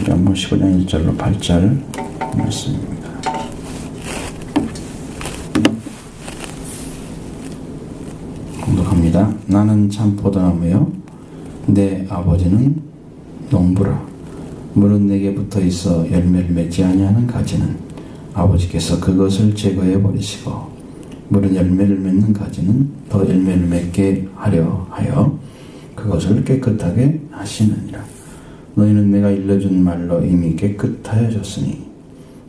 요한복음 15장 1절로 8절 말씀입니다. 공독합니다. 나는 참 포도나무요 내 아버지는 농부라. 물은 내게 붙어 있어 열매를 맺지 아니하는 가지는 아버지께서 그것을 제거해 버리시고, 물은 열매를 맺는 가지는 더 열매를 맺게 하려 하여 그것을 깨끗하게 하시느니라. 너희는 내가 일러준 말로 이미 깨끗하여졌으니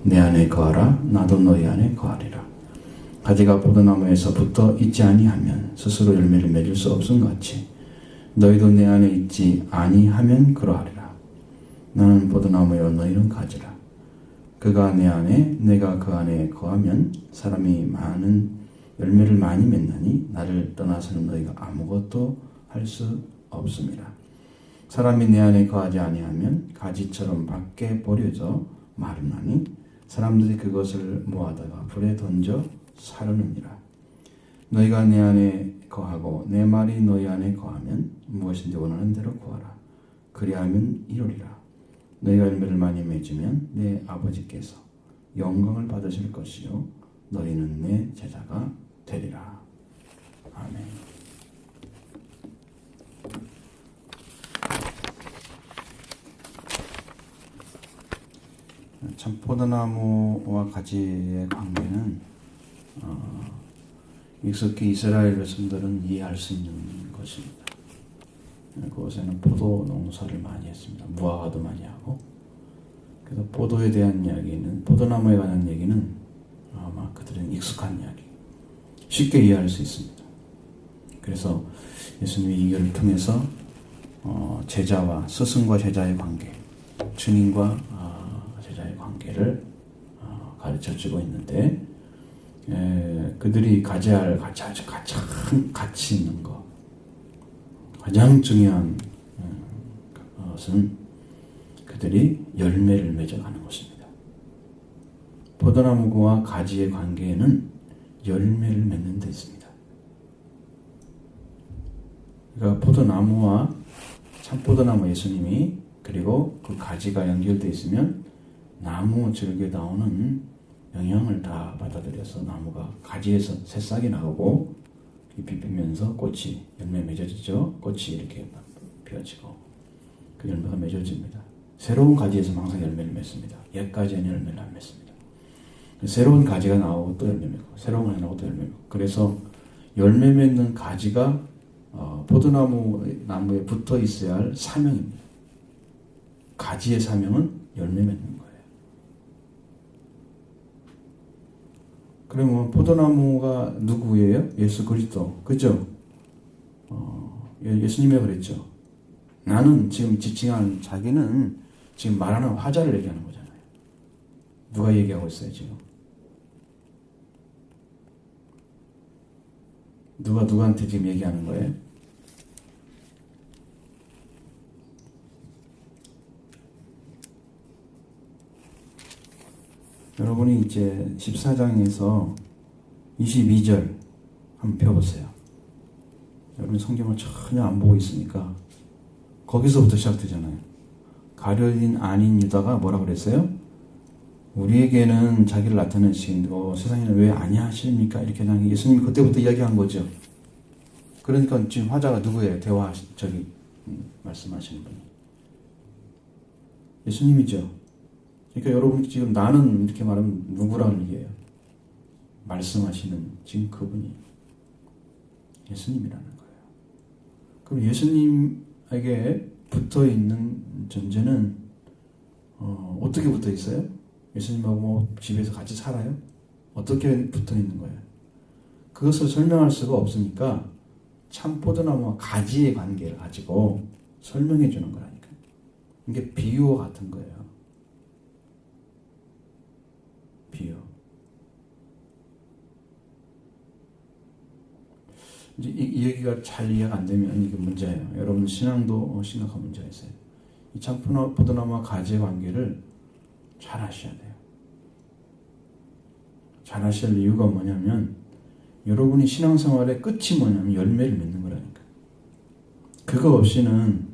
내 안에 거하라. 나도 너희 안에 거하리라. 가지가 포도나무에서 붙어 있지 아니하면 스스로 열매를 맺을 수 없음 같이 너희도 내 안에 있지 아니하면 그러하리라. 나는 포도나무요 너희는 가지라. 그가 내 안에 내가 그 안에 거하면 사람이 많은 열매를 많이 맺나니 나를 떠나서는 너희가 아무것도 할 수 없음이라. 사람이 내 안에 거하지 아니하면 가지처럼 밖에 버려져 마르나니 사람들이 그것을 모아다가 불에 던져 사르느니라. 너희가 내 안에 거하고 내 말이 너희 안에 거하면 무엇인지 원하는 대로 구하라. 그리하면 이루리라. 너희가 열매를 많이 맺으면 내 아버지께서 영광을 받으실 것이요 너희는 내 제자가 되리라. 아멘. 참 포도나무와 가지의 관계는 익숙히 이스라엘 백성들은 이해할 수 있는 것입니다. 그곳에는 포도 농사를 많이 했습니다. 무화과도 많이 하고. 그래서 포도에 대한 이야기는, 포도나무에 관한 얘기는 아마 그들은 익숙한 이야기, 쉽게 이해할 수 있습니다. 그래서 예수님이 이 글을 통해서 제자와 스승과 제자의 관계, 주님과 제자의 관계를 가르쳐주고 있는데, 그들이 가져야 할 가장 가치 있는 것, 가장 중요한 것은 그들이 열매를 맺어가는 것입니다. 포도나무와 가지의 관계에는 열매를 맺는 데 있습니다. 그러니까 포도나무와 참포도나무 예수님이, 그리고 그 가지가 연결되어 있으면 나무 줄기에 나오는 영향을 다 받아들여서 나무가 가지에서 새싹이 나오고 비비면서 꽃이 열매 맺어지죠. 꽃이 이렇게 피어지고 그 열매가 맺어집니다. 새로운 가지에서 항상 열매를 맺습니다. 옛 가지에는 열매를 안 맺습니다. 새로운 가지가 나오고 또 열매 맺고, 새로운 가지가 나오고 또 열매 맺고. 그래서 열매 맺는 가지가 포도나무에 붙어 있어야 할 사명입니다. 가지의 사명은 열매 맺는 거예요. 그러면 포도나무가 누구예요? 예수 그리스도. 그죠? 예수님이 그랬죠. 나는 지금 지칭한 자기는 지금 말하는 화자를 얘기하는 거잖아요. 누가 얘기하고 있어요, 지금? 누구한테 지금 얘기하는 거예요? 여러분이 이제 14장에서 22절 한번 펴보세요. 여러분 성경을 전혀 안 보고 있으니까 거기서부터 시작되잖아요. 가룟 아닌 유다가 뭐라 그랬어요? 우리에게는 자기를 나타내시고 세상에는 왜 아니야 하십니까? 이렇게 예수님이 그때부터 이야기한 거죠. 그러니까 지금 화자가 누구예요? 말씀하시는 분이 예수님이죠. 그러니까 여러분이 지금 나는 이렇게 말하면 누구라는 얘기예요? 말씀하시는 지금 그분이 예수님이라는 거예요. 그럼 예수님에게 붙어 있는 존재는 어떻게 붙어 있어요? 예수님하고 뭐 집에서 같이 살아요? 어떻게 붙어 있는 거예요? 그것을 설명할 수가 없으니까 참 포도나무와 가지의 관계를 가지고 설명해 주는 거라니까요. 이게 비유와 같은 거예요. 비유. 이제 이 얘기가 잘 이해가 안 되면 이게 문제예요. 여러분 신앙도 심각한 문제가 있어요. 이 참 포도나무와 가지의 관계를 잘 아셔야 돼요. 잘 아셔야 할 이유가 뭐냐면 여러분이 신앙생활의 끝이 뭐냐면 열매를 맺는 거라니까. 그거 없이는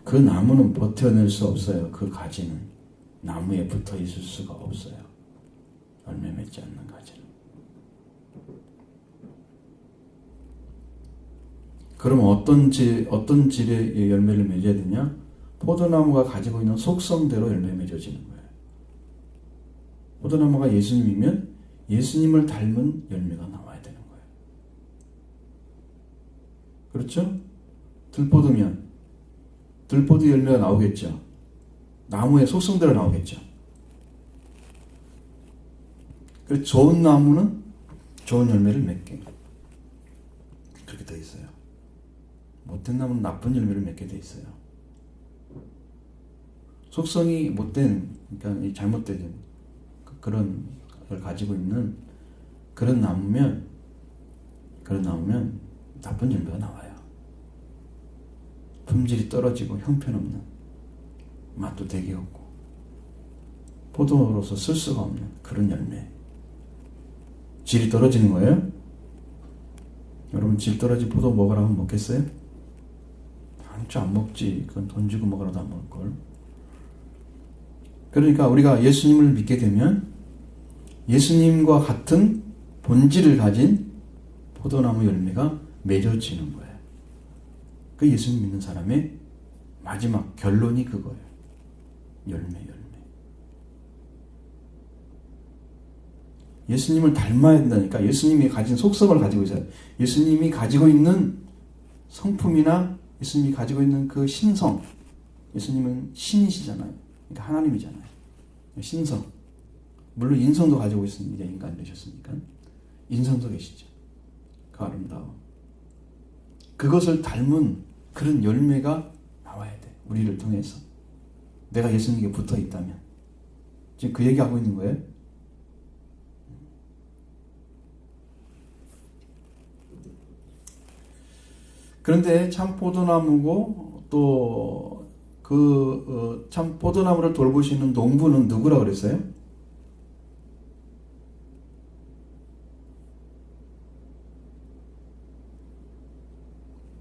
그 나무는 버텨낼 수 없어요. 그 가지는. 나무에 붙어 있을 수가 없어요. 열매 맺지 않는 가지는. 그럼 어떤 질의 열매를 맺어야 되냐? 포도나무가 가지고 있는 속성대로 열매 맺어지는 거예요. 포도나무가 예수님이면 예수님을 닮은 열매가 나와야 되는 거예요. 그렇죠? 들포도면 들포도 열매가 나오겠죠. 나무의 속성대로 나오겠죠. 그래서 좋은 나무는 좋은 열매를 맺게 그렇게 되어 있어요. 못된 나무는 나쁜 열매를 맺게 되어 있어요. 속성이 못된, 그러니까 잘못된 그런 걸 가지고 있는 그런 나무면 나쁜 열매가 나와요. 품질이 떨어지고 형편없는, 맛도 되게 없고 포도로서 쓸 수가 없는 그런 열매. 질이 떨어지는 거예요? 여러분 질 떨어진 포도 먹으라면 먹겠어요? 한쪽 안 먹지. 그건 돈 주고 먹으라도 안 먹을걸. 그러니까 우리가 예수님을 믿게 되면 예수님과 같은 본질을 가진 포도나무 열매가 맺어지는 거예요. 그 예수님 믿는 사람의 마지막 결론이 그거예요. 열매. 예수님을 닮아야 된다니까. 예수님이 가진 속성을 가지고 있어요. 예수님이 가지고 있는 성품이나 예수님이 가지고 있는 그 신성. 예수님은 신이시잖아요. 그러니까 하나님이잖아요. 신성. 물론 인성도 가지고 있습니다. 인간 되셨으니까. 인성도 계시죠. 그 아름다움. 그것을 닮은 그런 열매가 나와야 돼. 우리를 통해서. 내가 예수님께 붙어 있다면. 지금 그 얘기하고 있는 거예요. 그런데 참 포도나무고 또 참 포도나무를 돌보시는 농부는 누구라 그랬어요?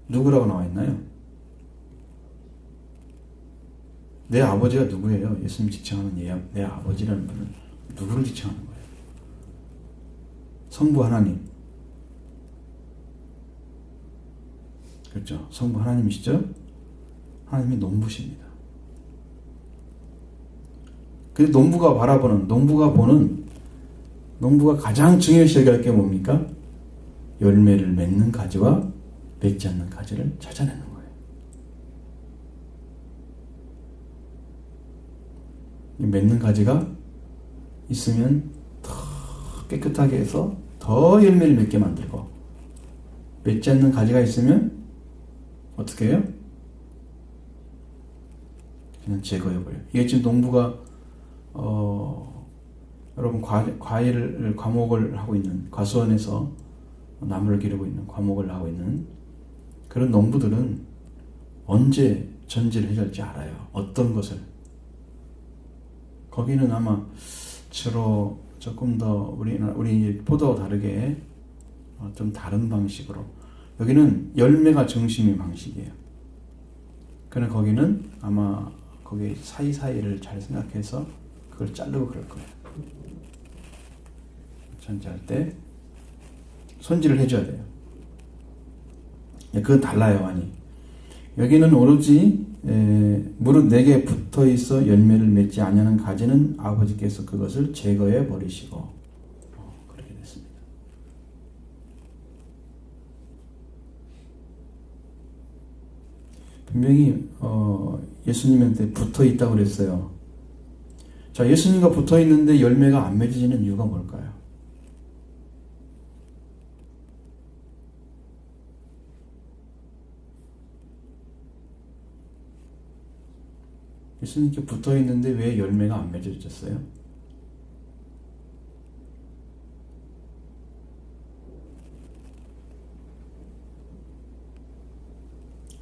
누구라고 나와 있나요? 내 아버지가 누구예요? 예수님 지칭하는 내 아버지라는 분은 누구를 지칭하는 거예요? 성부 하나님. 그렇죠? 성부 하나님이시죠? 하나님이 농부십니다. 그래서 농부가 가장 중요시 여겨야 할 게 뭡니까? 열매를 맺는 가지와 맺지 않는 가지를 찾아내는 거예요. 맺는 가지가 있으면 더 깨끗하게 해서 더 열매를 맺게 만들고, 맺지 않는 가지가 있으면 어떻게 해요? 그냥 제거해버려요. 이게 지금 농부가 여러분 과목을 하고 있는, 과수원에서 나무를 기르고 있는, 과목을 하고 있는 그런 농부들은 언제 전지를 해야 할지 알아요. 어떤 것을. 거기는 아마 주로 조금 더 우리 포도와 다르게 좀 다른 방식으로, 여기는 열매가 중심인 방식이에요. 그러나 거기는 아마 거기 사이사이를 잘 생각해서 그걸 자르고 그럴 거예요. 전지할 때 손질을 해줘야 돼요. 그건 달라요, 많이. 여기는 오로지 무릇 내게 붙어 있어 열매를 맺지 아니하는 가지는 아버지께서 그것을 제거해 버리시고, 그렇게 됐습니다. 분명히 예수님한테 붙어 있다고 그랬어요. 자, 예수님과 붙어 있는데 열매가 안 맺어지는 이유가 뭘까요? 예수님께 붙어 있는데 왜 열매가 안 맺어졌어요?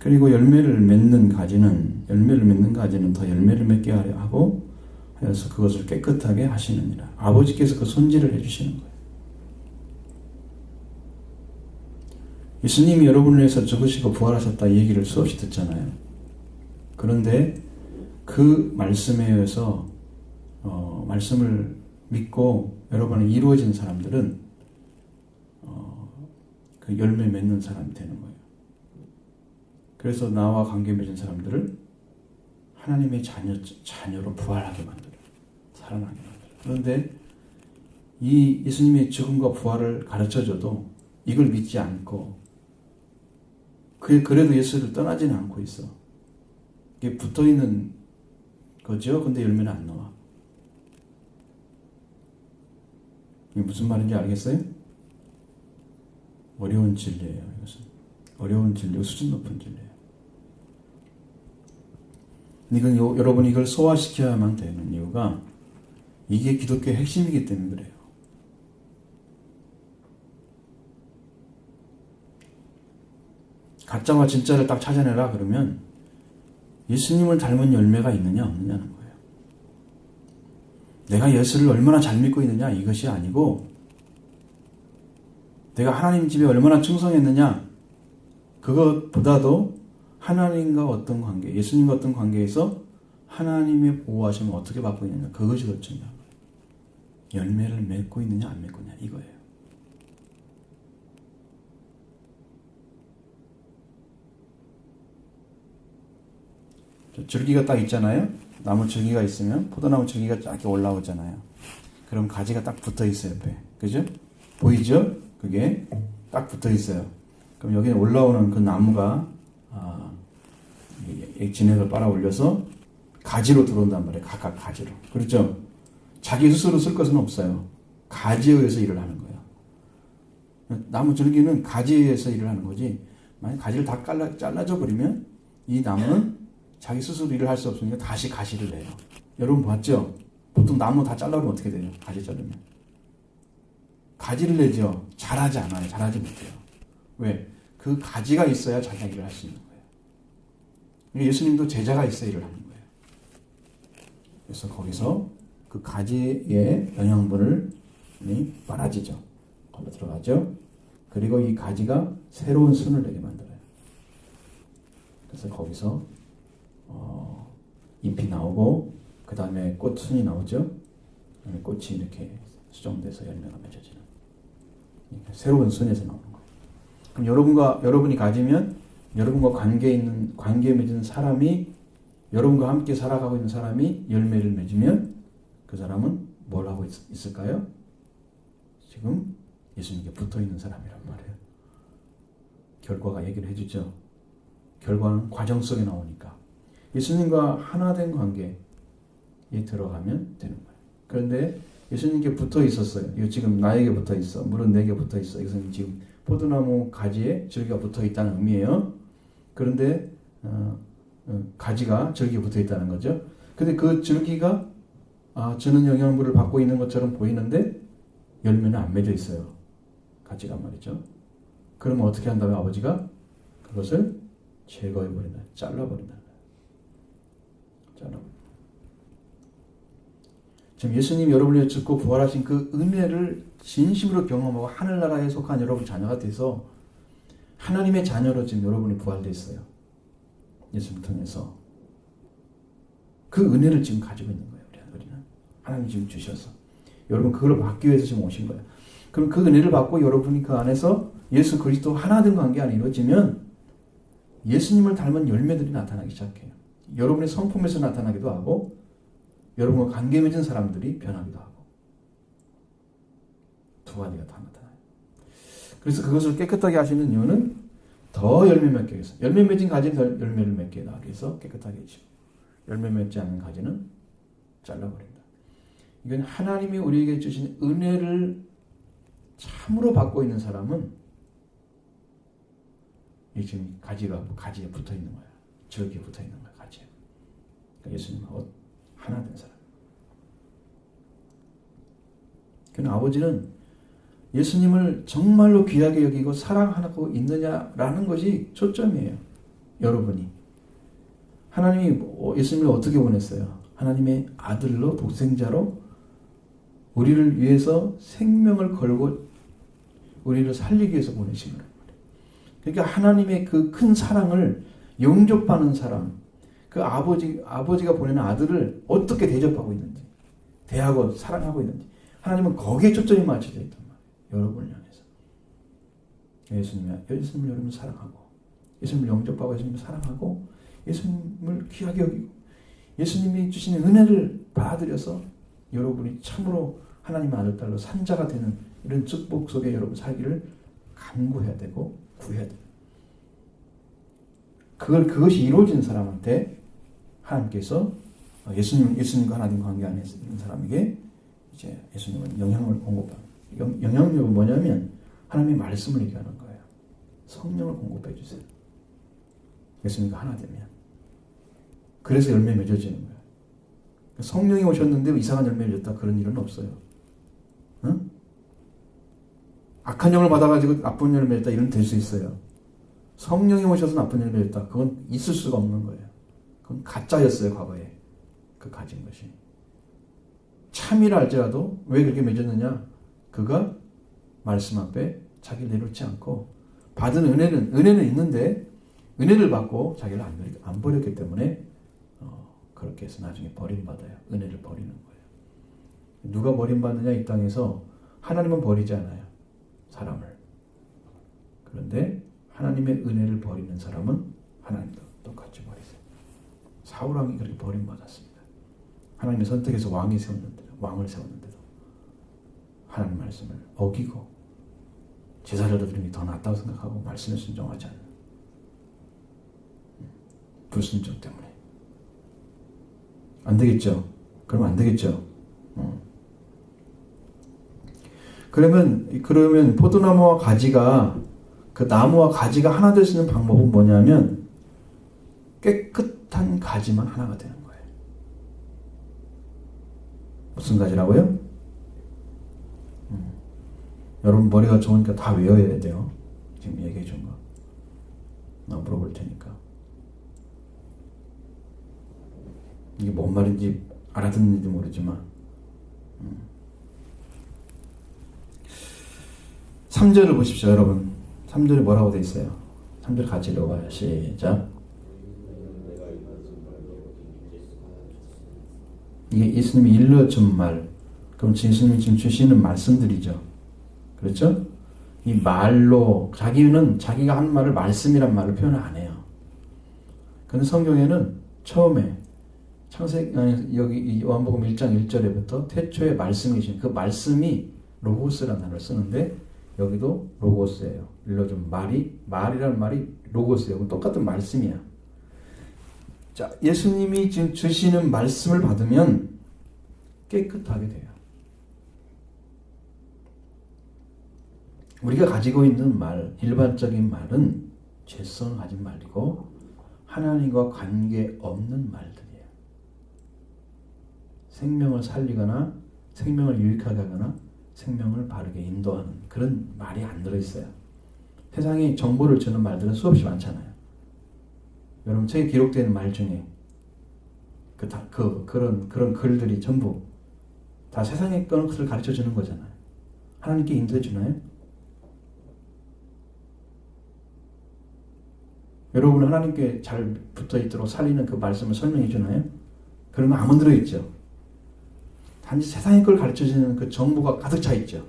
그리고 열매를 맺는 가지는 더 열매를 맺게 하려 하고 하여서 그것을 깨끗하게 하시느니라. 아버지께서 그 손질을 해주시는 거예요. 예수님이 여러분을 위해서 죽으시고 부활하셨다 이 얘기를 수없이 듣잖아요. 그런데 그 말씀에 의해서 말씀을 믿고 여러분이 이루어진 사람들은 그 열매 맺는 사람이 되는 거예요. 그래서 나와 관계 맺은 사람들을 하나님의 자녀로 부활하게 만들어요. 살아나게 만들어요. 그런데 이 예수님의 죽음과 부활을 가르쳐줘도 이걸 믿지 않고 그래도 예수를 떠나지는 않고 있어. 이게 붙어있는 거죠. 근데 열매는 안 나와. 이게 무슨 말인지 알겠어요? 어려운 진리예요. 이것은 어려운 진리고 수준 높은 진리예요. 이건 여러분이 이걸 소화시켜야만 되는 이유가 이게 기독교의 핵심이기 때문에 그래요. 가짜와 진짜를 딱 찾아내라 그러면 예수님을 닮은 열매가 있느냐 없느냐는 거예요. 내가 예수를 얼마나 잘 믿고 있느냐 이것이 아니고 내가 하나님 집에 얼마나 충성했느냐 그것보다도 하나님과 어떤 관계, 예수님과 어떤 관계에서 하나님의 보호하심을 어떻게 받고 있느냐 그것이 더 중요한 거예요. 열매를 맺고 있느냐 안 맺고 있느냐 이거예요. 줄기가 딱 있잖아요. 나무 줄기가 있으면 포도나무 줄기가 쫙 이렇게 올라오잖아요. 그럼 가지가 딱 붙어 있어요. 옆에. 그죠? 보이죠? 그게 딱 붙어 있어요. 그럼 여기 올라오는 그 나무가 진액을 빨아 올려서 가지로 들어온단 말이에요. 각각 가지로. 그렇죠? 자기 스스로 쓸 것은 없어요. 가지에 의해서 일을 하는 거예요. 나무 줄기는 가지에 의해서 일을 하는 거지. 만약 가지를 다 잘라져 버리면 이 나무는 자기 스스로 일을 할 수 없으니까 다시 가지를 내요. 여러분 봤죠? 보통 나무 다 잘라면 어떻게 돼요? 가지 자르면. 가지를 내죠. 잘하지 않아요. 잘하지 못해요. 왜? 그 가지가 있어야 자기가 일을 할 수 있는 거예요. 그러니까 예수님도 제자가 있어야 일을 하는 거예요. 그래서 거기서 그 가지의 영양분을 빨아지죠. 걸러 들어가죠. 그리고 이 가지가 새로운 순을 내게 만들어요. 그래서 거기서 잎이 나오고 그 다음에 꽃순이 나오죠. 꽃이 이렇게 수정돼서 열매가 맺어지는 새로운 순에서 나오는 거예요. 그럼 여러분이 가지면 여러분과 관계 맺은 사람이 여러분과 함께 살아가고 있는 사람이 열매를 맺으면 그 사람은 뭘 하고 있을까요? 지금 예수님께 붙어 있는 사람이란 말이에요. 결과가 얘기를 해주죠. 결과는 과정 속에 나오니까. 예수님과 하나된 관계에 들어가면 되는 거예요. 그런데 예수님께 붙어 있었어요. 이거 지금 나에게 붙어 있어. 물은 내게 붙어 있어. 이것은 지금 포도나무 가지에 줄기가 붙어 있다는 의미예요. 그런데 가지가 줄기에 붙어 있다는 거죠. 근데 그 줄기가 주는 영양분을 받고 있는 것처럼 보이는데 열매는 안 맺어 있어요. 가지가 말이죠. 그러면 어떻게 한다면 아버지가 그것을 제거해버린다. 잘라버린다. 지금 예수님이 여러분을 죽고 부활하신 그 은혜를 진심으로 경험하고 하늘나라에 속한 여러분 자녀가 돼서 하나님의 자녀로 지금 여러분이 부활되어 있어요. 예수님을 통해서. 그 은혜를 지금 가지고 있는 거예요. 우리는. 하나님 지금 주셔서. 여러분 그걸 받기 위해서 지금 오신 거예요. 그럼 그 은혜를 받고 여러분이 그 안에서 예수 그리스도 하나된 관계 안에 이루어지면 예수님을 닮은 열매들이 나타나기 시작해요. 여러분의 성품에서 나타나기도 하고 여러분과 관계 맺은 사람들이 변하기도 하고 두 가지가 다 나타나요. 그래서 그것을 깨끗하게 하시는 이유는 더 열매 맺게 해서 열매 맺은 가지는 더 열매를 맺게 나게 해서 깨끗하게 해주고 열매 맺지 않는 가지는 잘라버린다. 이건 하나님이 우리에게 주신 은혜를 참으로 받고 있는 사람은 이 지금 가지에 붙어 있는 거야. 줄기에 붙어 있는 거야. 가지에. 그러니까 예수님하고 하나 된 사람. 그러나 아버지는 예수님을 정말로 귀하게 여기고 사랑하고 있느냐라는 것이 초점이에요. 여러분이. 하나님이 예수님을 어떻게 보냈어요? 하나님의 아들로 독생자로 우리를 위해서 생명을 걸고 우리를 살리기 위해서 보내신 거예요. 그러니까 하나님의 그 큰 사랑을 영접하는 사람, 그 아버지가 보내는 아들을 어떻게 대접하고 있는지 대하고 사랑하고 있는지 하나님은 거기에 초점이 맞춰져 있단 말이에요. 여러분을 향해서. 예수님을 여러분 사랑하고 예수님을 영접하고 예수님을 사랑하고 예수님을 귀하게 여기고 예수님이 주시는 은혜를 받아들여서 여러분이 참으로 하나님의 아들 딸로 산자가 되는 이런 축복 속에 여러분 살기를 간구해야 되고 구해야 돼요. 그것이 이루어진 사람한테 하나님께서 예수님과 하나님 관계 안에 있는 사람에게 이제 예수님은 영향을 공급합니다. 영향력은 뭐냐면 하나님의 말씀을 얘기하는 거예요. 성령을 공급해 주세요. 예수님과 하나 되면. 그래서 열매 맺어지는 거예요. 성령이 오셨는데 이상한 열매를 맺었다 그런 일은 없어요. 응? 악한 영을 받아가지고 나쁜 열매를 맺었다 이런 될 수 있어요. 성령이 오셔서 나쁜 열매를 맺었다 그건 있을 수가 없는 거예요. 그건 가짜였어요 과거에. 그 가진 것이. 참이라 할지라도 왜 그렇게 맺었느냐? 그가 말씀 앞에 자기를 내놓지 않고 받은 은혜는 있는데 은혜를 받고 자기를 안 버렸기 때문에 그렇게 해서 나중에 버림받아요. 은혜를 버리는 거예요. 누가 버림받느냐 이 땅에서 하나님은 버리지 않아요. 사람을. 그런데 하나님의 은혜를 버리는 사람은 하나님도 똑같이 버리세요. 사울왕이 그렇게 버림받았습니다. 하나님의 선택해서 왕을 세웠는데도 하나님 말씀을 어기고 제사를 드리는 게 더 낫다고 생각하고 말씀에 순종하지 않는 불순종 때문에 안 되겠죠. 그러면 안 되겠죠. 그러면 포도나무와 가지가 그 나무와 가지가 하나 될 수 있는 방법은 뭐냐면 깨끗한 가지만 하나가 되는 거예요. 무슨 가지라고요? 여러분 머리가 좋으니까 다 외워야 돼요. 지금 얘기해 준 거. 나 물어볼 테니까. 이게 뭔 말인지 알아듣는지 모르지만 3절을 보십시오 여러분. 3절에 뭐라고 돼 있어요? 3절 같이 읽어봐요. 시작. 이게 예수님이 일러준 말. 그럼 예수님이 지금 주시는 말씀들이죠. 그렇죠? 이 말로 자기가 한 말을 말씀이란 말을 표현을 안 해요. 그런데 성경에는 처음에 여기 요한복음 1장 1절에부터 태초에 말씀이 계신 그 말씀이 로고스라는 단어를 쓰는데 여기도 로고스예요. 일러준 말이라는 말이 로고스예요. 똑같은 말씀이야. 자, 예수님이 지금 주시는 말씀을 받으면 깨끗하게 돼요. 우리가 가지고 있는 말, 일반적인 말은 죄성을 가진 말이고 하나님과 관계없는 말들이에요. 생명을 살리거나 생명을 유익하게 하거나 생명을 바르게 인도하는 그런 말이 안 들어있어요. 세상에 정보를 주는 말들은 수없이 많잖아요. 여러분 책에 기록되는 말 중에 그런 글들이 전부 다 세상의 것을 가르쳐 주는 거잖아요. 하나님께 인도해 주나요? 여러분 하나님께 잘 붙어 있도록 살리는 그 말씀을 설명해 주나요? 그런 거 안 들어있죠. 단지 세상의 걸 가르쳐 주는 그 정보가 가득 차 있죠.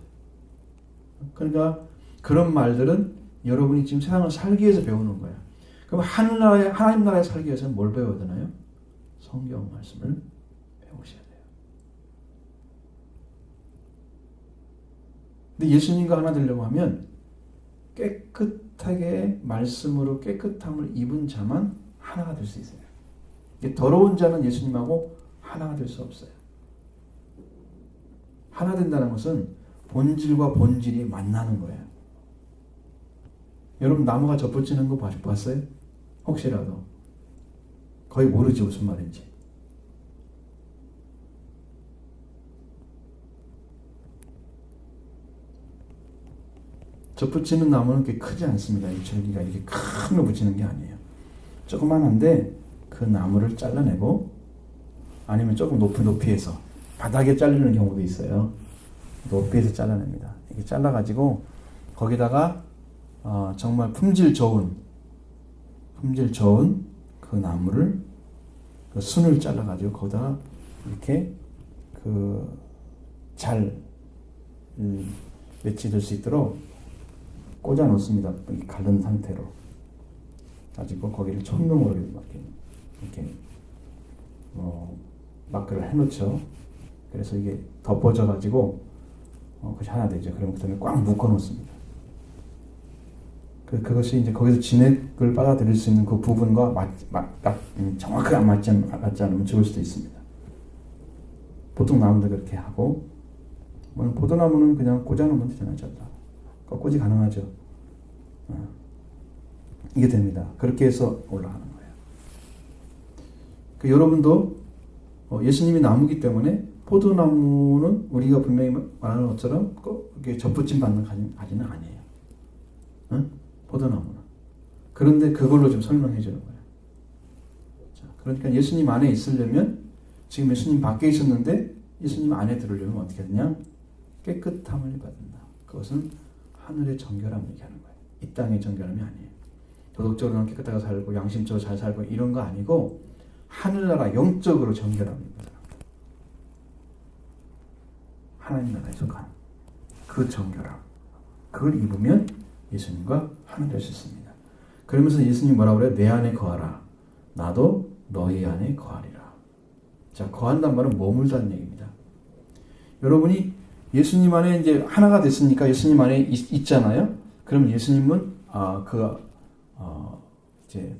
그러니까 그런 말들은 여러분이 지금 세상을 살기 위해서 배우는 거야. 그럼 하나님 나라에 살기 위해서는 뭘 배워야 되나요? 성경 말씀을 배우셔야 돼요. 근데 예수님과 하나 되려고 하면 깨끗하게 말씀으로 깨끗함을 입은 자만 하나가 될 수 있어요. 더러운 자는 예수님하고 하나가 될 수 없어요. 하나 된다는 것은 본질과 본질이 만나는 거예요. 여러분 나무가 접붙이는 거 봤어요? 혹시라도 거의 모르지 무슨 말인지. 접붙이는 나무는 그렇게 크지 않습니다. 이 줄기가 이렇게 큰 거 붙이는 게 아니에요. 조그만한데 그 나무를 잘라내고 아니면 조금 높이에서 바닥에 자르는 경우도 있어요. 높이에서 잘라냅니다. 이렇게 잘라가지고 거기다가 정말 품질 좋은 그 나무를 그 순을 잘라가지고 거기다가 이렇게 그 잘 매치될 수 있도록 꽂아 놓습니다. 갈른 상태로 가지고 거기를 천둥으로 이렇게 마크를 해놓죠. 그래서 이게 덮어져 가지고 그것이 하나 되죠. 그러면 그다음에 꽉 묶어 놓습니다. 그것이 이제 거기서 진액을 빨아들일 수 있는 그 부분과 정확하게 안 맞지 않으면 죽을 수도 있습니다. 보통 나무도 그렇게 하고, 포도나무는 그냥 꽂아놓으면 되잖아요. 꺾꽂이 가능하죠. 이게 됩니다. 그렇게 해서 올라가는 거예요. 여러분도 예수님이 나무기 때문에 포도나무는 우리가 분명히 말하는 것처럼 이렇게 접붙임 받는 가지는 아니에요. 포도나무는. 그런데 그걸로 좀 설명해 주는 거예요. 자, 그러니까 예수님 안에 있으려면, 지금 예수님 밖에 있었는데 예수님 안에 들으려면 어떻게 하느냐? 깨끗함을 받는다. 그것은 하늘의 정결함을 얘기하는 거예요. 이 땅의 정결함이 아니에요. 도덕적으로는 깨끗하게 살고 양심적으로 잘 살고 이런 거 아니고 하늘나라 영적으로 정결함입니다. 하나님 나라에 속한 그 정결함. 그걸 입으면 예수님과 하나 될 수 있습니다. 그러면서 예수님 뭐라고 그래요? 내 안에 거하라. 나도 너희 안에 거하리라. 자, 거한단 말은 머물다는 얘기입니다. 여러분이 예수님 안에 이제 하나가 됐으니까 예수님 안에 있잖아요. 그럼 예수님은 이제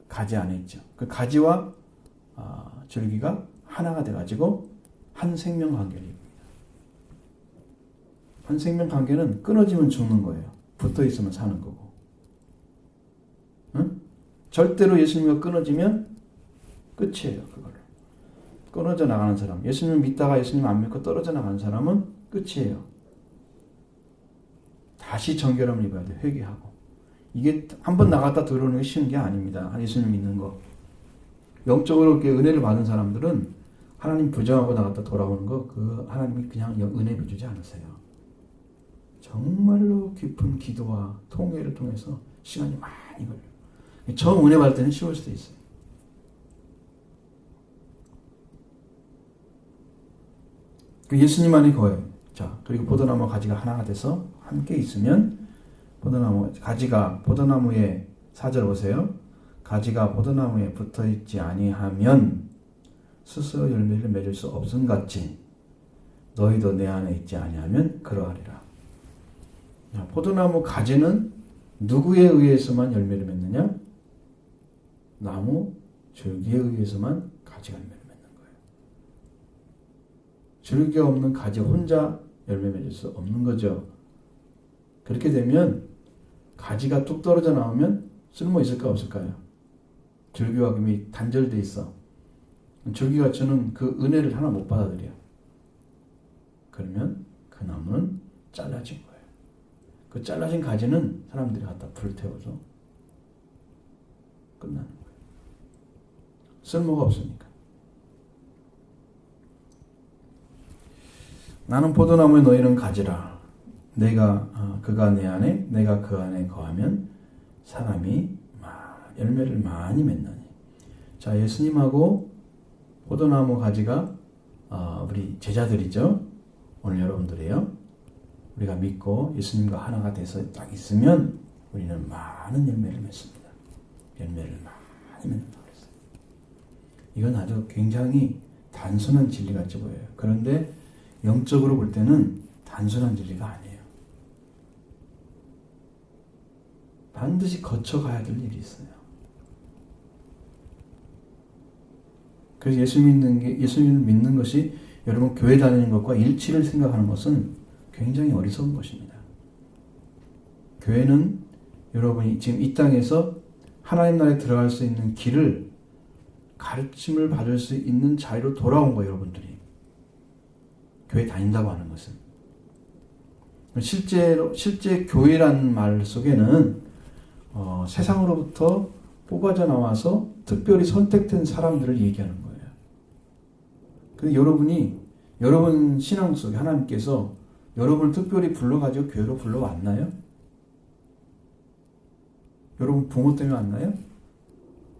가지 안에 있죠. 그 가지와 줄기가 하나가 돼가지고 한 생명 관계입니다. 한 생명 관계는 끊어지면 죽는 거예요. 붙어 있으면 사는 거고. 응? 절대로 예수님과 끊어지면 끝이에요. 그걸로. 끊어져 나가는 사람, 예수님을 믿다가 예수님 안 믿고 떨어져 나가는 사람은 끝이에요. 다시 정결함을 입어야 돼. 회개하고. 이게 한번 나갔다 들어오는 게 쉬운 게 아닙니다. 예수님 믿는 거. 영적으로 이렇게 은혜를 받은 사람들은 하나님 부정하고 나갔다 돌아오는 거, 그 하나님이 그냥 은혜 주지 않으세요. 정말로 깊은 기도와 통회를 통해서 시간이 많이 걸려요. 처음 은혜 받을 때는 쉬울 수도 있어요. 예수님 안에 거예요. 자, 그리고 포도나무 가지가 하나가 돼서 함께 있으면 가지가 포도나무에 4절 보세요. 가지가 포도나무에 붙어 있지 아니하면 스스로 열매를 맺을 수 없음 같이 너희도 내 안에 있지 아니하면 그러하리라. 자, 포도나무 가지는 누구에 의해서만 열매를 맺느냐? 나무 줄기에 의해서만 가지가 열매를 맺는 거예요. 줄기가 없는 가지 혼자 열매 맺을 수 없는 거죠. 그렇게 되면 가지가 뚝 떨어져 나오면 쓸모 있을까 없을까요? 줄기와 금이 단절돼 있어. 줄기가 주는 그 은혜를 하나 못 받아들여. 그러면 그 나무는 잘라진 거예요. 그 잘라진 가지는 사람들이 갖다 불태워서 끝나는 거예요. 쓸모가 없으니까. 나는 포도나무에 너희는 가지라. 내가 그가 내 안에 내가 그 안에 거하면 사람이 열매를 많이 맺나니. 자, 예수님하고 포도나무 가지가 우리 제자들이죠. 오늘 여러분들이에요. 우리가 믿고 예수님과 하나가 돼서 딱 있으면 우리는 많은 열매를 맺습니다. 열매를 많이 맺는다고 그랬어요. 이건 아주 굉장히 단순한 진리 같이 보여요. 그런데 영적으로 볼 때는 단순한 진리가 아니에요. 반드시 거쳐가야 될 일이 있어요. 그래서 예수님을 믿는 것이 여러분 교회 다니는 것과 일치를 생각하는 것은 굉장히 어리석은 것입니다. 교회는 여러분이 지금 이 땅에서 하나님 나라에 들어갈 수 있는 길을 가르침을 받을 수 있는 자리로 돌아온 거예요, 여러분들이. 교회 다닌다고 하는 것은. 실제 교회라는 말 속에는 세상으로부터 뽑아져 나와서 특별히 선택된 사람들을 얘기하는 거예요. 근데 여러분 신앙 속에 하나님께서 여러분을 특별히 불러가지고 교회로 불러왔나요? 여러분 부모 때문에 왔나요?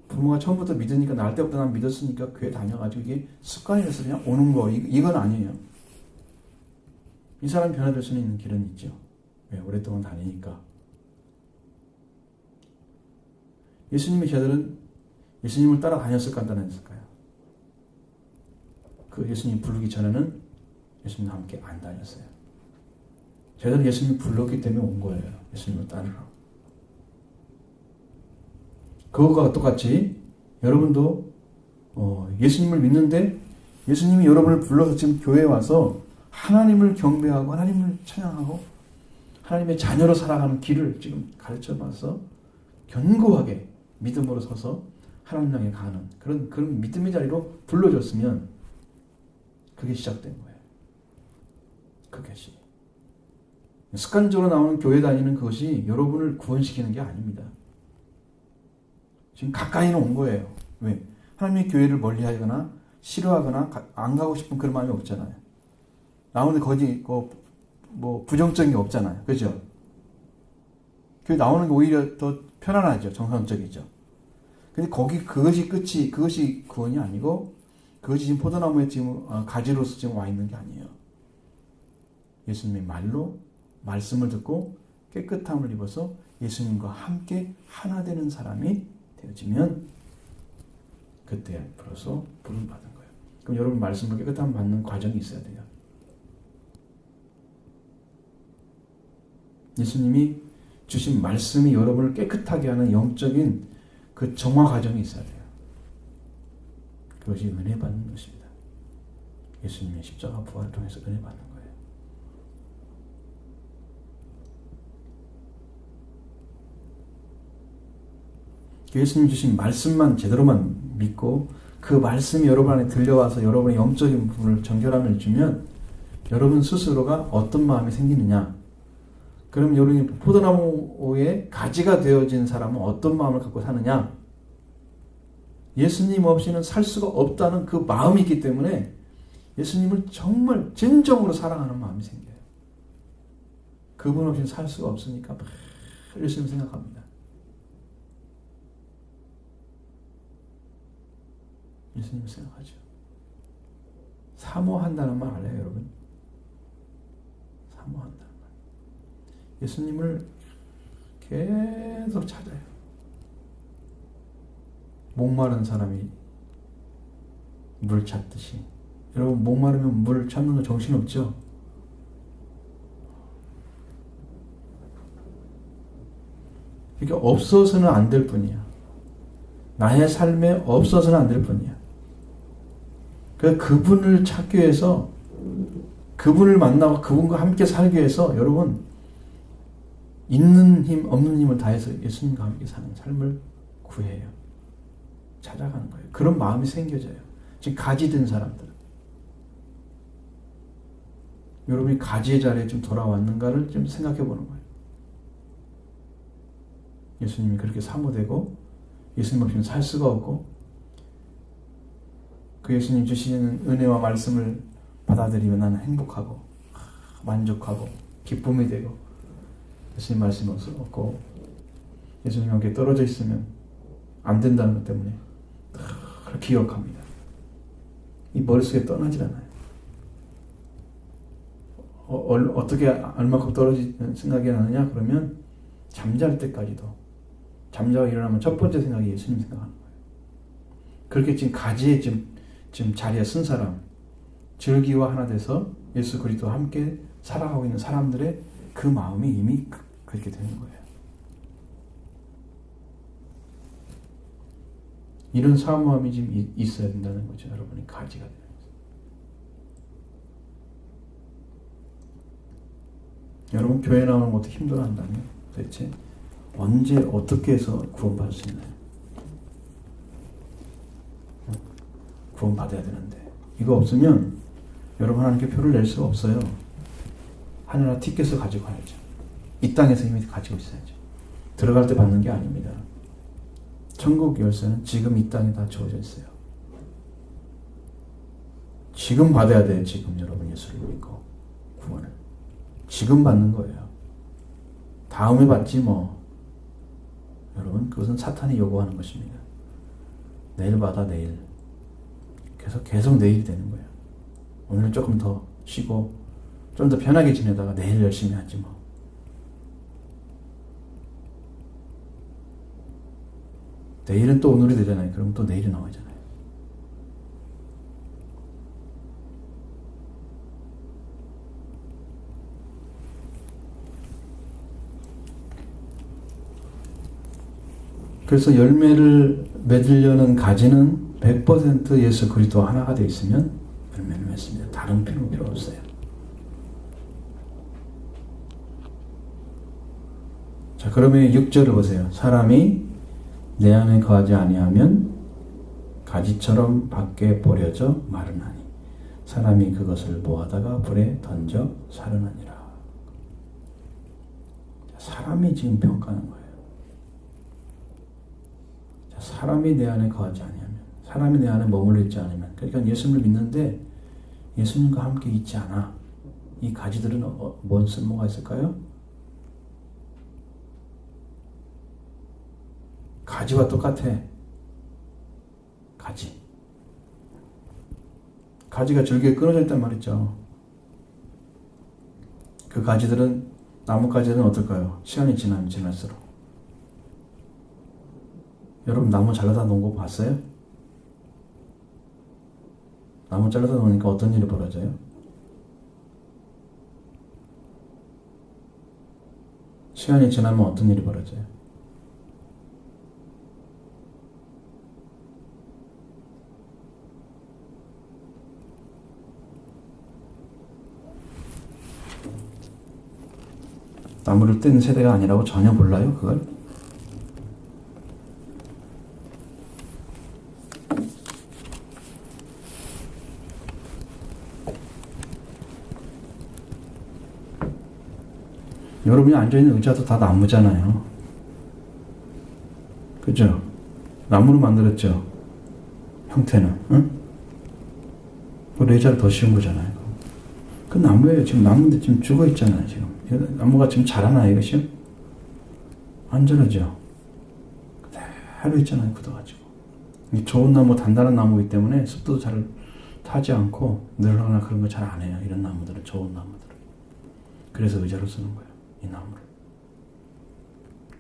부모가 처음부터 믿으니까 날 때부터 난 믿었으니까 교회 다녀가지고 이게 습관이 돼서 그냥 오는 거 이건 아니에요. 이 사람이 변화될 수 있는 길은 있죠. 왜? 오랫동안 다니니까. 예수님의 제자들은 예수님을 따라다녔을까 안 다녔을까요? 그 예수님 부르기 전에는 예수님과 함께 안 다녔어요. 제자들은 예수님이 불렀기 때문에 온 거예요. 예수님을 따르라고. 그것과 똑같이 여러분도 예수님을 믿는데 예수님이 여러분을 불러서 지금 교회에 와서 하나님을 경배하고 하나님을 찬양하고 하나님의 자녀로 살아가는 길을 지금 가르쳐봐서 견고하게 믿음으로 서서 하나님 향해 가는 그런 믿음의 자리로 불러줬으면 그게 시작된 거예요. 그것이 습관적으로 나오는 교회 다니는 그것이 여러분을 구원시키는 게 아닙니다. 지금 가까이는 온 거예요. 왜? 하나님의 교회를 멀리하거나 싫어하거나 안 가고 싶은 그런 마음이 없잖아요. 나오는데 거기 뭐 부정적인 게 없잖아요. 그죠? 교회 나오는 게 오히려 더 편안하죠. 정상적이죠. 근데 그것이 끝이, 그것이 구원이 아니고 그것이 지금 포도나무에 지금 가지로서 지금 와 있는 게 아니에요. 예수님의 말로 말씀을 듣고 깨끗함을 입어서 예수님과 함께 하나 되는 사람이 되어지면 그때 비로소 부름 받은 거예요. 그럼 여러분 말씀을 깨끗함 받는 과정이 있어야 돼요. 예수님이 주신 말씀이 여러분을 깨끗하게 하는 영적인 그 정화 과정이 있어야 돼요. 그것이 은혜 받는 것입니다. 예수님의 십자가 부활을 통해서 은혜 받는 거예요. 예수님 주신 말씀만 제대로만 믿고 그 말씀이 여러분 안에 들려와서 여러분의 영적인 부분을 정결함을 주면 여러분 스스로가 어떤 마음이 생기느냐? 그럼 여러분이 포도나무의 가지가 되어진 사람은 어떤 마음을 갖고 사느냐? 예수님 없이는 살 수가 없다는 그 마음이 있기 때문에 예수님을 정말 진정으로 사랑하는 마음이 생겨요. 그분 없이는 살 수가 없으니까 늘 예수님 생각합니다. 예수님을 생각하죠. 사모한다는 말 알아요, 여러분? 사모한다는 말. 예수님을 계속 찾아요. 목마른 사람이 물 찾듯이. 여러분, 목마르면 물 찾는 거 정신없죠? 이게 없어서는 안 될 뿐이야. 나의 삶에 없어서는 안 될 뿐이야. 그분을 찾기 위해서, 그분을 만나고 그분과 함께 살기 위해서 여러분 있는 힘 없는 힘을 다해서 예수님과 함께 사는 삶을 구해요. 찾아가는 거예요. 그런 마음이 생겨져요. 지금 가지 된 사람들은 여러분이 가지의 자리에 좀 돌아왔는가를 좀 생각해 보는 거예요. 예수님이 그렇게 사모되고 예수님 없이는 살 수가 없고 그 예수님 주시는 은혜와 말씀을 받아들이면 나는 행복하고 만족하고 기쁨이 되고 예수님 말씀이 없고 예수님과 함께 떨어져 있으면 안 된다는 것 때문에 기억합니다. 이 머릿속에 떠나질 않아요. 어떻게 얼마큼 떨어지는 생각이 나느냐? 그러면 잠잘 때까지도 잠자고 일어나면 첫 번째 생각이 예수님 생각하는 거예요. 그렇게 지금 가지에 지금 자리에 쓴 사람, 절기와 하나 돼서 예수 그리스도와 함께 살아가고 있는 사람들의 그 마음이 이미 그렇게 되는 거예요. 이런 사모함이 지금 있어야 된다는 거죠. 여러분이 가지가 되는 거죠. 여러분 교회 나오는 것도 힘들어한다면 도대체 언제 어떻게 해서 구원받을 수 있나요? 구원받아야 되는데 이거 없으면 여러분 하나님께 표를 낼 수가 없어요. 하늘나라 티켓을 가지고 가야죠. 이 땅에서 이미 가지고 있어야죠. 들어갈 때 받는 게 아닙니다. 천국 열쇠는 지금 이 땅에 다 주어져 있어요. 지금 받아야 돼요. 지금 여러분 예수를 믿고 구원을 지금 받는 거예요. 다음에 받지 뭐. 여러분 그것은 사탄이 요구하는 것입니다. 내일마다 내일. 계속 내일이 되는 거예요. 오늘 조금 더 쉬고 좀 더 편하게 지내다가 내일 열심히 하지 뭐. 내일은 또 오늘이 되잖아요. 그럼 또 내일이 나오잖아요. 그래서 열매를 맺으려는 가지는 100% 예수 그리스도 하나가 되어 있으면 열매를 맺습니다. 다른 필요 없어요. 자, 그러면 6절을 보세요. 사람이 내 안에 거하지 아니하면 가지처럼 밖에 버려져 마르나니 사람이 그것을 모아다가 불에 던져 사르느니라. 사람이 지금 평가하는 거예요. 자, 사람이 내 안에 거하지 아니하면, 사람이 내 안에 머물러 있지 않으면, 그러니까 예수님을 믿는데 예수님과 함께 있지 않아. 이 가지들은 뭔 쓸모가 있을까요? 가지와 똑같아. 가지가 줄기에 끊어져 있단 말이죠. 그 가지들은, 나뭇가지는 어떨까요? 시간이 지나면 지날수록. 여러분 나무 잘라다 놓은 거 봤어요? 나무 잘라다 놓으니까 어떤 일이 벌어져요? 시간이 지나면 어떤 일이 벌어져요? 나무를 뗀 세대가 아니라고 전혀 몰라요, 그걸? 여러분이 앉아있는 의자도 다 나무잖아요. 그죠? 나무로 만들었죠? 형태는. 응? 그 의자를 더 씌운 거잖아요. 그 나무예요. 지금 나무인데 지금 죽어 있잖아요, 지금. 나무가 지금 자라나요, 이것이요? 안 자라죠? 그대로 있잖아요, 굳어가지고. 이 좋은 나무, 단단한 나무이기 때문에 습도도 잘 타지 않고 늘어나거나 그런 거 잘 안 해요. 이런 나무들은, 좋은 나무들은. 그래서 의자로 쓰는 거예요, 이 나무를.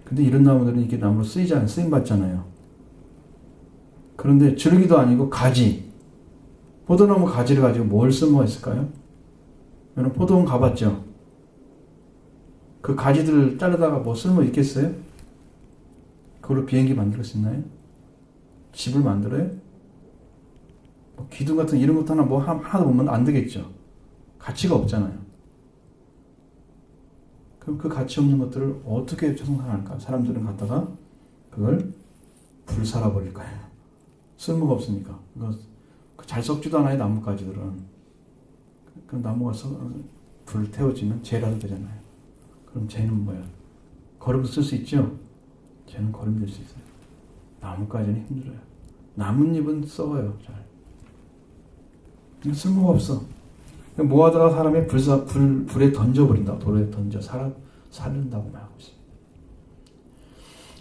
근데 이런 나무들은 이렇게 나무로 쓰임 받잖아요. 그런데 줄기도 아니고 가지. 포도나무 가지를 가지고 뭘 쓸모가 있을까요? 여러분 포도원 가봤죠? 그 가지들을 자르다가 뭐 쓸모 있겠어요? 그걸로 비행기 만들 수 있나요? 집을 만들어요? 뭐 기둥 같은 이런 것도 하나도 보면 안 되겠죠. 가치가 없잖아요. 그럼 그 가치 없는 것들을 어떻게 생산할까? 사람들은 갖다가 그걸 불살아 버릴 거예요. 쓸모가 없으니까. 잘 썩지도 않아요, 나뭇가지들은. 그럼 나무가 불 태워지면 재라도 되잖아요. 그럼 재는 뭐야? 거름도 쓸 수 있죠? 재는 거름 될 수 있어요. 나뭇가지는 힘들어요. 나뭇잎은 썩어요, 잘. 쓸모가 없어. 모아다가 사람이 불에 던져버린다. 돌에 던져 살른다고 말하고 있어요.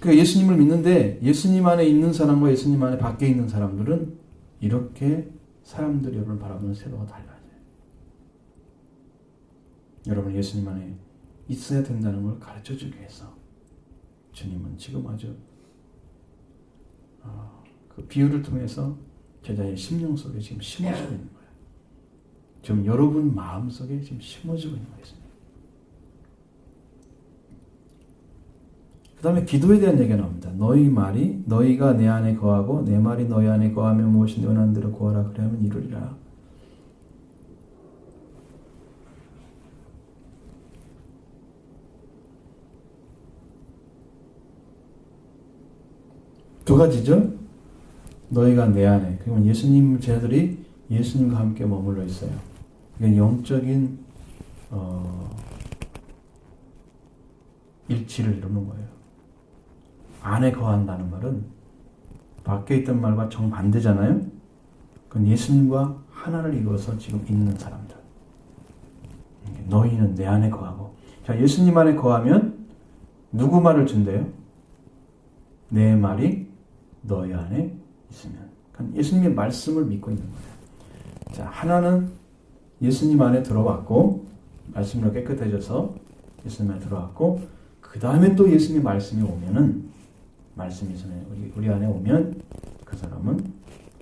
그러니까 예수님을 믿는데 예수님 안에 있는 사람과 예수님 안에 밖에 있는 사람들은 이렇게 사람들이 여러분을 바라보는 태도가 달라져요. 여러분 예수님 안에 있어야 된다는 걸 가르쳐주기 위해서 주님은 지금 아주 그 비유를 통해서 제자의 심령 속에 지금 심어주고 있는 거예요. 지금 여러분 마음 속에 지금 심어주고 있는 거예요. 그 다음에 기도에 대한 얘기가 나옵니다. 너희 말이 너희가 내 안에 거하고 내 말이 너희 안에 거하면 무엇인지 원하는 대로 구하라 그리하면 이루리라. 두 가지죠. 너희가 내 안에. 그러면 예수님 제자들이 예수님과 함께 머물러 있어요. 이건 영적인 일치를 이루는 거예요. 안에 거한다는 말은 밖에 있던 말과 정반대잖아요. 그건 예수님과 하나를 이루어서 지금 있는 사람들. 너희는 내 안에 거하고. 자, 예수님 안에 거하면 누구 말을 준대요? 내 말이 너희 안에 있으면. 그러니까 예수님의 말씀을 믿고 있는 거예요. 자, 하나는 예수님 안에 들어왔고 말씀으로 깨끗해져서 예수님 안에 들어왔고 그 다음에 또 예수님의 말씀이 오면은 말씀이 우리 안에 오면 그 사람은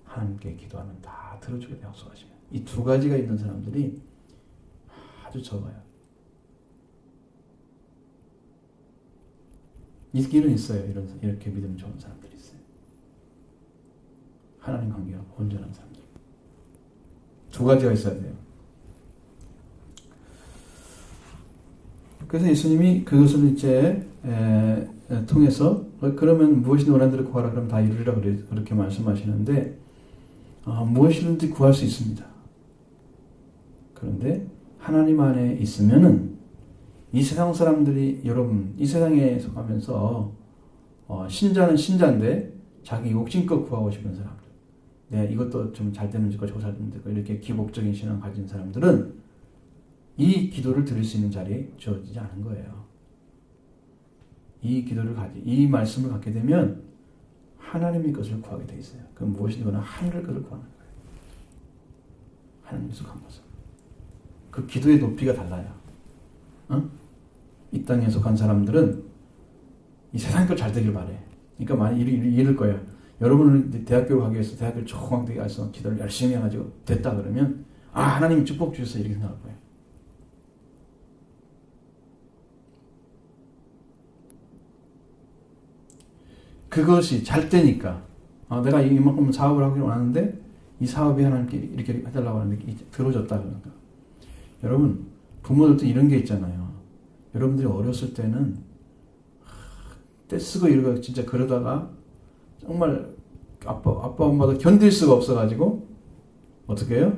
하나님께 기도하면 다 들어주게 약속하시면 이 두 가지가 있는 사람들이 아주 적어요. 있기는 있어요. 이렇게 믿음 좋은 사람들이 있어요. 하나님 관계가 온전한 사람들. 두 가지가 있어야 돼요. 그래서 예수님이 그것을 이제 통해서 그러면 무엇이든 원하는 대로 구하라 그러면 다 이루리라 그렇게 말씀하시는데 무엇이든지 구할 수 있습니다. 그런데 하나님 안에 있으면은 이 세상 사람들이 여러분 이 세상에 속하면서 신자는 신자인데 자기 욕심껏 구하고 싶은 사람들, 네 이것도 좀 잘 되면 좋고 저거 잘 되면 좋고 이렇게 기복적인 신앙 가진 사람들은 이 기도를 드릴 수 있는 자리에 주어지지 않은 거예요. 이 말씀을 갖게 되면 하나님의 것을 구하게 돼 있어요. 그럼 무엇이든 하늘의 것을 구하는 거예요. 하나님의 속한 것을. 그 기도의 높이가 달라요. 이 땅에 속한 사람들은 이 세상 걸 잘 되길 바래. 그러니까 많이 이럴 거예요. 여러분은 대학교 가기 위해서 대학교를 조금되게 가서 기도를 열심히 해가지고 됐다 그러면 하나님이 축복 주셔서 이렇게 생각할 거예요. 그것이 잘 되니까 내가 이만큼 사업을 하기를 원하는데 이 사업이 하나님께 이렇게 해달라고 하는데 들어줬다 그러니까 여러분 부모들도 이런 게 있잖아요. 여러분들이 어렸을 때는 떼쓰고 이러고 진짜 그러다가 정말 아빠 엄마도 견딜 수가 없어가지고 어떻게 해요?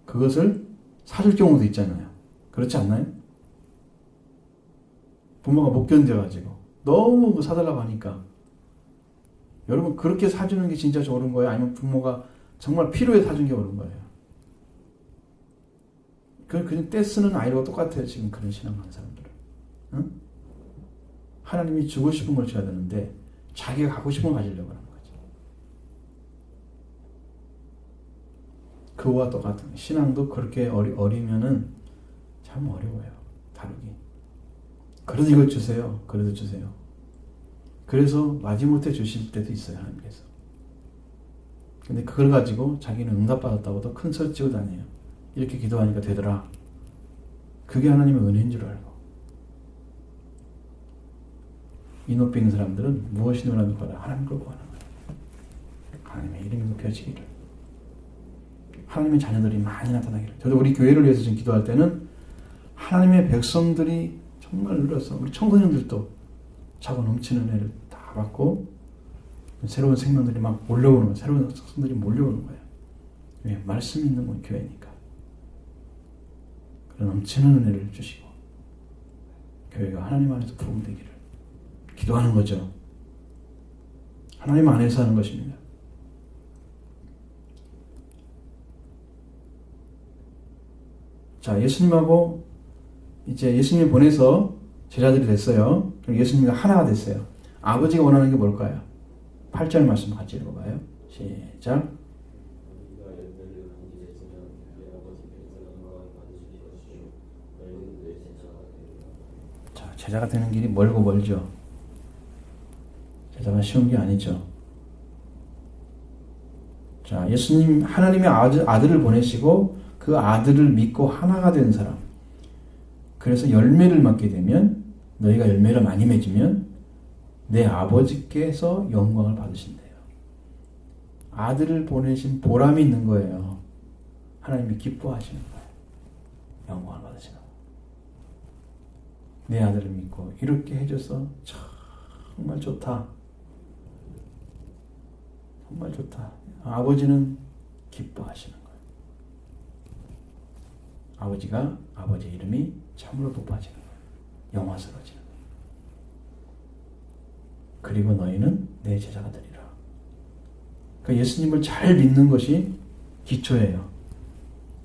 그것을 사줄 경우도 있잖아요. 그렇지 않나요? 부모가 못 견뎌가지고 너무 사달라고 하니까 여러분 그렇게 사주는 게 진짜 옳은 거예요? 아니면 부모가 정말 필요해 사준 게 옳은 거예요? 그냥 떼쓰는 아이와 똑같아요. 지금 그런 신앙하는 사람들은. 응? 하나님이 주고 싶은 걸 줘야 되는데 자기가 갖고 싶은 걸 가지려고 하는 거죠. 그와 똑같은 신앙도 그렇게 어리면은 참 어려워요. 다루기. 그래도 이걸 주세요. 그래도 주세요. 그래서 마지못해 주실 때도 있어요. 하나님께서. 근데 그걸 가지고 자기는 응답받았다고 더 큰 소리 치고 다녀요. 이렇게 기도하니까 되더라. 그게 하나님의 은혜인 줄 알고. 이 높이 있는 사람들은 무엇이든 원하는 거라 하나님 걸 구하는 거예요. 하나님의 이름이 높여지기를. 하나님의 자녀들이 많이 나타나기를. 저도 우리 교회를 위해서 지금 기도할 때는 하나님의 백성들이 정말 늘어서 우리 청소년들도 차고 넘치는 은혜를 다 받고 새로운 생명들이 막 몰려오는 거예요. 새로운 학생들이 몰려오는 거예요. 왜? 말씀이 있는 건 교회니까. 그런 넘치는 은혜를 주시고 교회가 하나님 안에서 부흥되기를 기도하는 거죠. 하나님 안에서 하는 것입니다. 자, 예수님하고 이제 예수님이 보내서 제자들이 됐어요. 그럼 예수님과 하나가 됐어요. 아버지가 원하는 게 뭘까요? 8절 말씀 같이 읽어봐요. 시작. 자, 제자가 되는 길이 멀고 멀죠. 제자가 쉬운 게 아니죠. 자, 예수님 하나님의 아들을 보내시고 그 아들을 믿고 하나가 된 사람. 그래서 열매를 맺게 되면 너희가 열매를 많이 맺으면 내 아버지께서 영광을 받으신대요. 아들을 보내신 보람이 있는 거예요. 하나님이 기뻐하시는 거예요. 영광을 받으시는 거예요. 내 아들을 믿고 이렇게 해줘서 정말 좋다. 정말 좋다. 아버지는 기뻐하시는 거예요. 아버지가 아버지의 이름이 참으로 높아지는 거예요. 영화스러워지는 거예요. 그리고 너희는 내 제자가 되리라. 그러니까 예수님을 잘 믿는 것이 기초예요.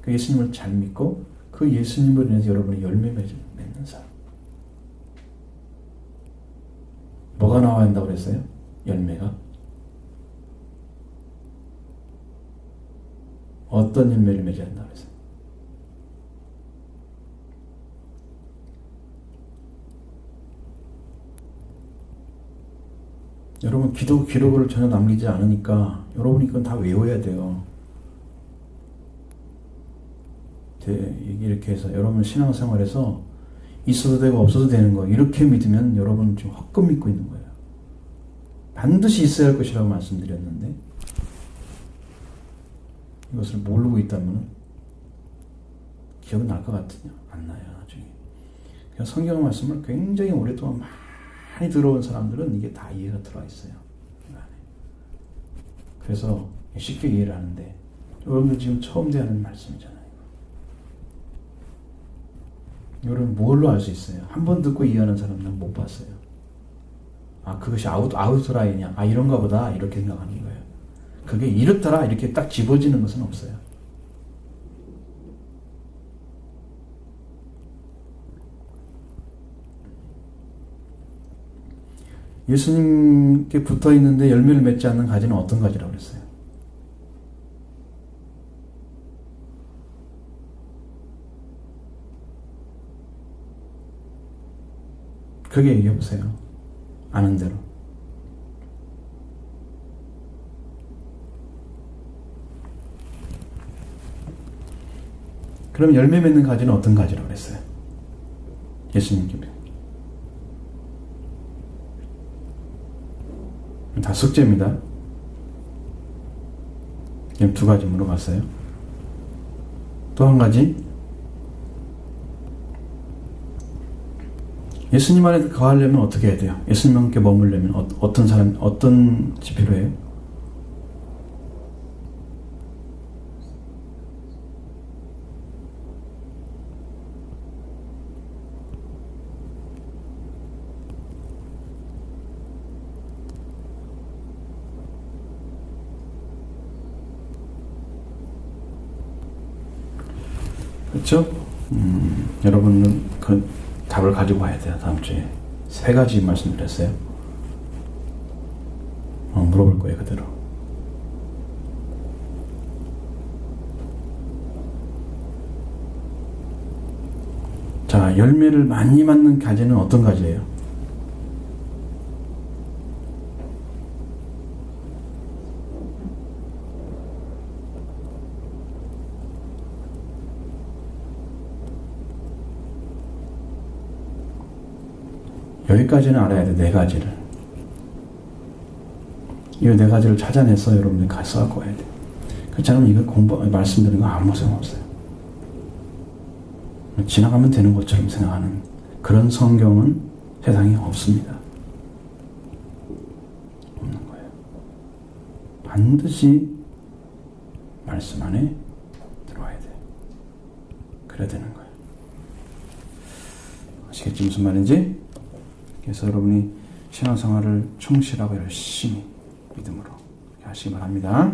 그 예수님을 잘 믿고 그 예수님을 인해서 여러분이 열매 맺는 사람. 뭐가 나와야 한다고 그랬어요? 열매가. 어떤 열매를 맺어야 한다고 했어요? 여러분 기도 기록을 전혀 남기지 않으니까 여러분이 그건 다 외워야 돼요. 이렇게 해서 여러분 신앙생활에서 있어도 되고 없어도 되는 거 이렇게 믿으면 여러분은 지금 헛금 믿고 있는 거예요. 반드시 있어야 할 것이라고 말씀드렸는데 이것을 모르고 있다면 기억은 날 것 같으냐? 안 나요 나중에. 그냥 성경 말씀을 굉장히 오랫동안 많이 들어온 사람들은 이게 다 이해가 들어와 있어요. 그래서 쉽게 이해를 하는데 여러분들 지금 처음 대하는 말씀이잖아요. 여러분 뭘로 알 수 있어요? 한 번 듣고 이해하는 사람은 못 봤어요. 아 그것이 아우트라인이야. 아 이런가 보다 이렇게 생각하는 거예요. 그게 이렇더라 이렇게 딱 집어지는 것은 없어요. 예수님께 붙어 있는데 열매를 맺지 않는 가지는 어떤 가지라고 그랬어요? 그게 얘기해 보세요. 아는 대로. 그럼 열매 맺는 가지는 어떤 가지라고 그랬어요? 예수님께. 다 숙제입니다. 지금 두 가지 물어봤어요. 또 한 가지. 예수님 안에 거하려면 어떻게 해야 돼요? 예수님 함께 머물려면 어떤 사람, 어떤 지표로 해요? 그렇죠? 여러분은 그 답을 가지고 와야 돼요. 다음 주에 3가지 말씀드렸어요. 물어볼 거예요. 그대로. 자, 열매를 많이 맞는 가지는 어떤 가지예요? 여기까지는 알아야 돼. 4가지를. 이 4가지를 찾아내서 여러분들이 가서 갖고 와야 돼. 그렇지 않으면 이거 말씀드리는 거 아무 소용없어요. 지나가면 되는 것처럼 생각하는 그런 성경은 세상에 없습니다. 없는 거예요. 반드시 말씀 안에 들어와야 돼. 그래야 되는 거예요. 아시겠지 무슨 말인지? 그래서 여러분이 신앙생활을 충실하고 열심히 믿음으로 하시기 바랍니다.